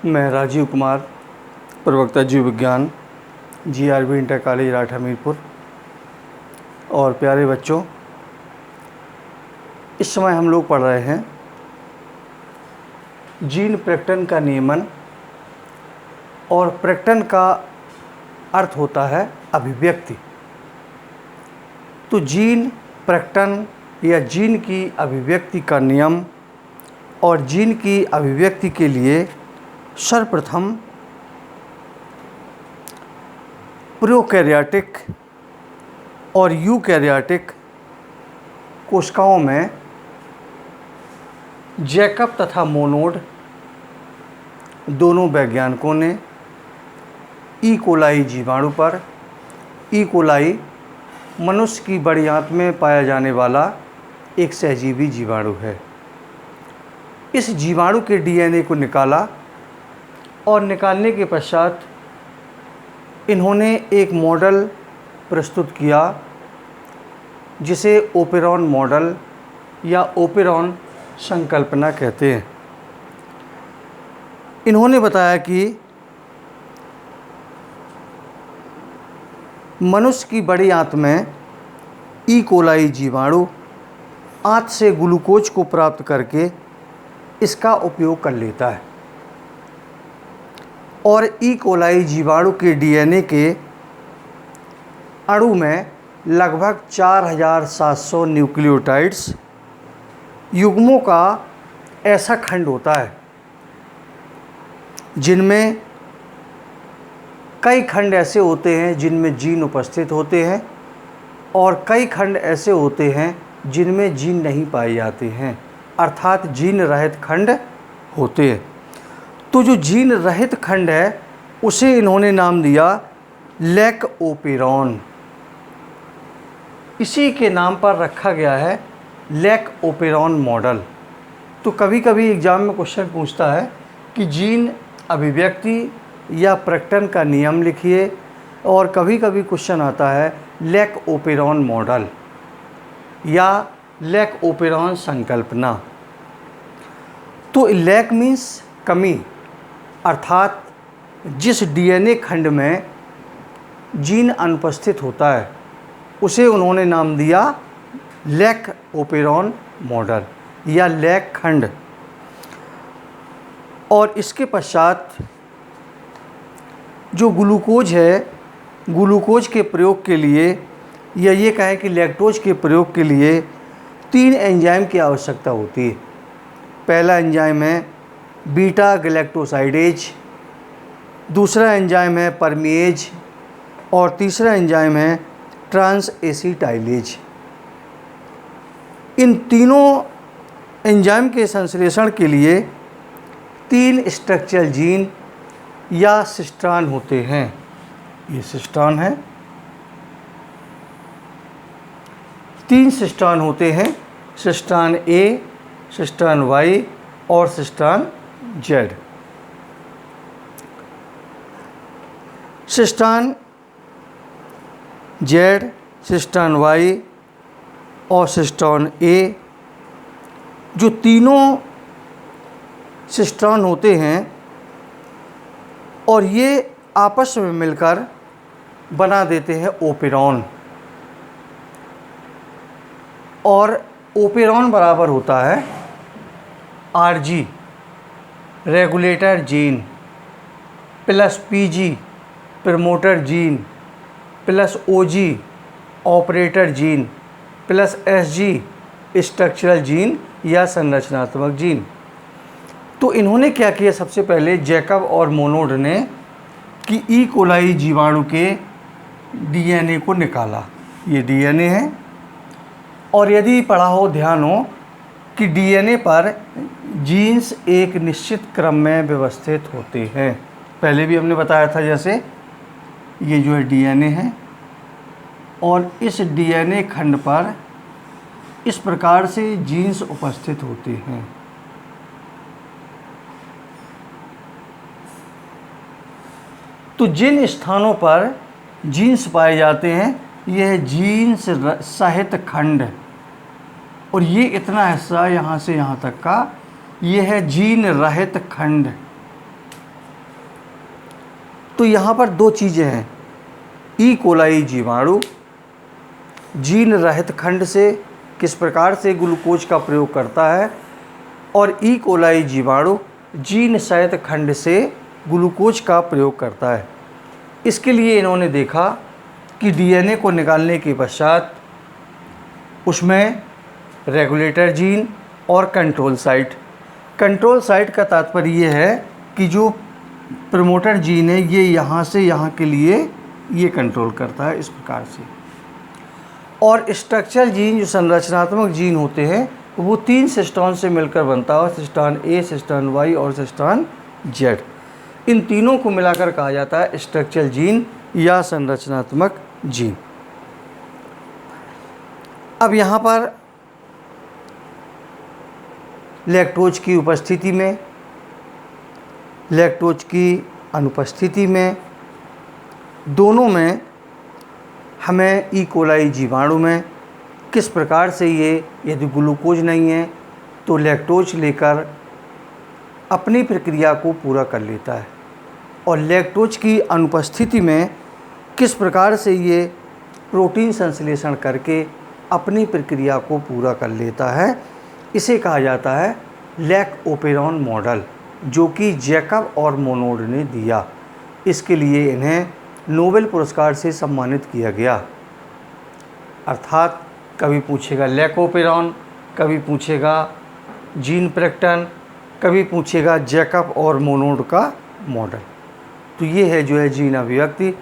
मैं राजीव कुमार, प्रवक्ता जीव विज्ञान, GRV इंटर कॉलेज राठ हमीरपुर। और प्यारे बच्चों, इस समय हम लोग पढ़ रहे हैं जीन प्रकटन का नियमन। और प्रकटन का अर्थ होता है अभिव्यक्ति। तो जीन प्रकटन या जीन की अभिव्यक्ति का नियम और जीन की अभिव्यक्ति के लिए सर्वप्रथम प्रोकैरियोटिक और यूकैरियोटिक कोशिकाओं में जैकब तथा मोनोड दोनों वैज्ञानिकों ने ई कोलाई जीवाणु पर, ई कोलाई मनुष्य की बड़ी आंत में पाया जाने वाला एक सहजीवी जीवाणु है, इस जीवाणु के DNA को निकाला। और निकालने के पश्चात इन्होंने एक मॉडल प्रस्तुत किया जिसे ओपेरॉन मॉडल या ओपेरॉन संकल्पना कहते हैं। इन्होंने बताया कि मनुष्य की बड़ी आंत में ई कोलाई जीवाणु आंत से ग्लूकोज को प्राप्त करके इसका उपयोग कर लेता है और ई कोलाई जीवाणु के DNA के अणु में लगभग 4700 न्यूक्लियोटाइड्स युग्मों का ऐसा खंड होता है जिनमें कई खंड ऐसे होते हैं जिनमें जीन उपस्थित होते हैं और कई खंड ऐसे होते हैं जिनमें जीन नहीं पाए जाते हैं, अर्थात जीन रहित खंड होते हैं। तो जो जीन रहित खंड है उसे इन्होंने नाम दिया लैक ओपेरॉन। इसी के नाम पर रखा गया है लैक ओपेरॉन मॉडल। तो कभी कभी एग्जाम में क्वेश्चन पूछता है कि जीन अभिव्यक्ति या प्रकटन का नियम लिखिए, और कभी कभी क्वेश्चन आता है लैक ओपेरॉन मॉडल या लैक ओपेरॉन संकल्पना। तो लैक मीन्स कमी, अर्थात जिस DNA खंड में जीन अनुपस्थित होता है उसे उन्होंने नाम दिया लैक ओपेरॉन मॉडल या लैक खंड। और इसके पश्चात जो ग्लूकोज है, ग्लूकोज के प्रयोग के लिए या ये कहें कि लैक्टोज के प्रयोग के लिए 3 एंजाइम की आवश्यकता होती है। पहला एंजाइम है बीटा गैलेक्टोसाइडेज, दूसरा एंजाइम है परमीएज और तीसरा एंजाइम है ट्रांस एसिटाइलेज। इन तीनों एंजाइम के संश्लेषण के लिए 3 स्ट्रक्चरल जीन या सिस्ट्रान होते हैं। ये सिस्ट्रान है, 3 सिस्ट्रान होते हैं, सिस्ट्रान A, सिस्ट्रान Y और सिस्ट्रान Z। सिस्ट्रान Z, सिस्ट्रान Y और सिस्ट्रान A जो तीनों सिस्ट्रान होते हैं और ये आपस में मिलकर बना देते हैं ओपेरॉन। और ओपेरॉन बराबर होता है RG regulator gene plus PG promoter gene plus OG operator gene plus SG structural gene या संरचनात्मक जीन। तो इन्होंने क्या किया, सबसे पहले जैकब और मोनोड ने कि ई कोलाई जीवाणु के DNA को निकाला। ये DNA है और यदि पढ़ा हो, ध्यान हो कि DNA पर जीन्स एक निश्चित क्रम में व्यवस्थित होते हैं। पहले भी हमने बताया था, जैसे ये जो है DNA है और इस DNA खंड पर इस प्रकार से जीन्स उपस्थित होते हैं। तो जिन स्थानों पर जीन्स पाए जाते हैं यह जीन्स सहित खंड, और ये इतना हिस्सा यहाँ से यहाँ तक का ये है जीन रहित खंड। तो यहाँ पर दो चीज़ें हैं, ई कोलाई जीवाणु जीन रहित खंड से किस प्रकार से ग्लूकोज का प्रयोग करता है, और ई कोलाई जीवाणु जीन सहित खंड से ग्लूकोज का प्रयोग करता है। इसके लिए इन्होंने देखा कि डीएनए को निकालने के पश्चात उसमें रेगुलेटर जीन और कंट्रोल साइट का तात्पर्य ये है कि जो प्रमोटर जीन है ये यहाँ से यहाँ के लिए ये कंट्रोल करता है इस प्रकार से। और स्ट्रक्चरल जीन जो संरचनात्मक जीन होते हैं वो 3 सिस्टोन से मिलकर बनता है, सिस्टोन ए, सिस्टोन वाई और सिस्टोन जेड। इन तीनों को मिलाकर कहा जाता है स्ट्रक्चरल जीन या संरचनात्मक जीन। अब यहाँ पर लैक्टोज की उपस्थिति में, लैक्टोज की अनुपस्थिति में, दोनों में हमें ई कोलाई जीवाणु में किस प्रकार से ये, यदि ग्लूकोज नहीं है तो लैक्टोज लेकर अपनी प्रक्रिया को पूरा कर लेता है, और लैक्टोज की अनुपस्थिति में किस प्रकार से ये प्रोटीन संश्लेषण करके अपनी प्रक्रिया को पूरा कर लेता है। इसे कहा जाता है लैक ओपेरॉन मॉडल, जो कि जैकब और मोनोड ने दिया। इसके लिए इन्हें नोबेल पुरस्कार से सम्मानित किया गया। अर्थात कभी पूछेगा लैक ओपेरॉन, कभी पूछेगा जीन प्रेक्टन, कभी पूछेगा जैकब और मोनोड का मॉडल। तो ये है जो है जीन अभिव्यक्ति।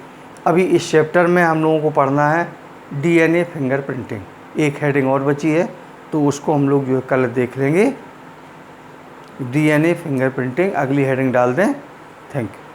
अभी इस चैप्टर में हम लोगों को पढ़ना है डीएनए फिंगरप्रिंटिंग। एक हेडिंग और बची है तो उसको हम लोग जो है कल देख लेंगे। डीएनए फिंगरप्रिंटिंग अगली हेडिंग डाल दें। Thank you.